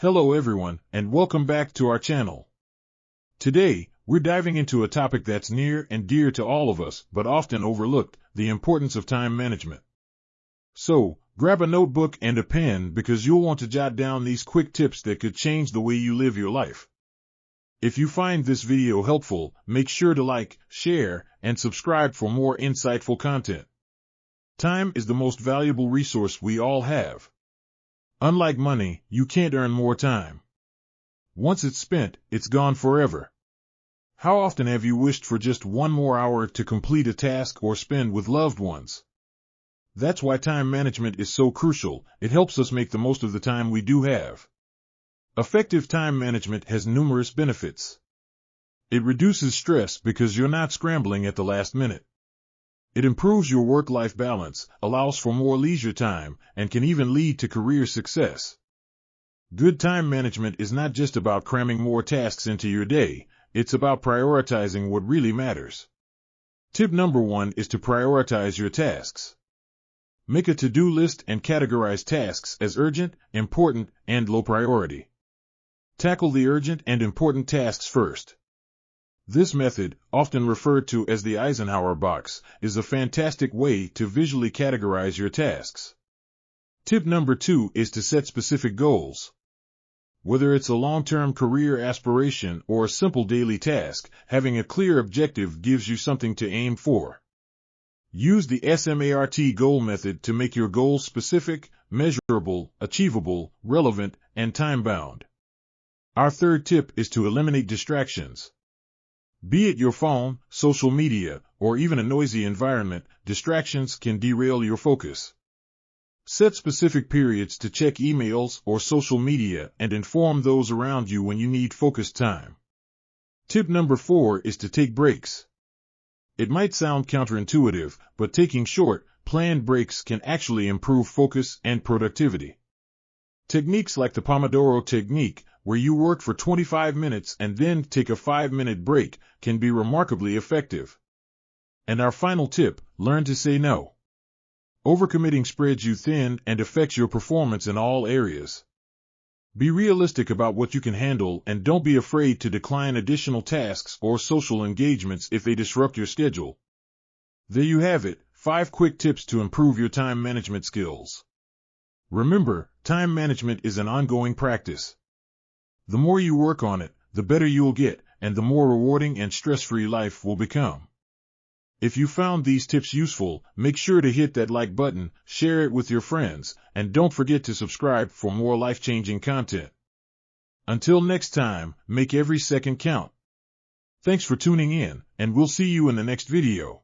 Hello everyone, and welcome back to our channel. Today, we're diving into a topic that's near and dear to all of us, but often overlooked, the importance of time management. So, grab a notebook and a pen because you'll want to jot down these quick tips that could change the way you live your life. If you find this video helpful, make sure to like, share, and subscribe for more insightful content. Time is the most valuable resource we all have. Unlike money, you can't earn more time. Once it's spent, it's gone forever. How often have you wished for just one more hour to complete a task or spend with loved ones? That's why time management is so crucial. It helps us make the most of the time we do have. Effective time management has numerous benefits. It reduces stress because you're not scrambling at the last minute. It improves your work-life balance, allows for more leisure time, and can even lead to career success. Good time management is not just about cramming more tasks into your day, it's about prioritizing what really matters. Tip number 1 is to prioritize your tasks. Make a to-do list and categorize tasks as urgent, important, and low priority. Tackle the urgent and important tasks first. This method, often referred to as the Eisenhower box, is a fantastic way to visually categorize your tasks. Tip number 2 is to set specific goals. Whether it's a long-term career aspiration or a simple daily task, having a clear objective gives you something to aim for. Use the SMART goal method to make your goals specific, measurable, achievable, relevant, and time-bound. Our third tip is to eliminate distractions. Be it your phone, social media, or even a noisy environment, distractions can derail your focus. Set specific periods to check emails or social media and inform those around you when you need focused time. Tip number 4 is to take breaks. It might sound counterintuitive, but taking short, planned breaks can actually improve focus and productivity. Techniques like the Pomodoro technique, where you work for 25 minutes and then take a 5-minute break, can be remarkably effective. And our final tip, learn to say no. Overcommitting spreads you thin and affects your performance in all areas. Be realistic about what you can handle and don't be afraid to decline additional tasks or social engagements if they disrupt your schedule. There you have it, 5 quick tips to improve your time management skills. Remember, time management is an ongoing practice. The more you work on it, the better you'll get, and the more rewarding and stress-free life will become. If you found these tips useful, make sure to hit that like button, share it with your friends, and don't forget to subscribe for more life-changing content. Until next time, make every second count. Thanks for tuning in, and we'll see you in the next video.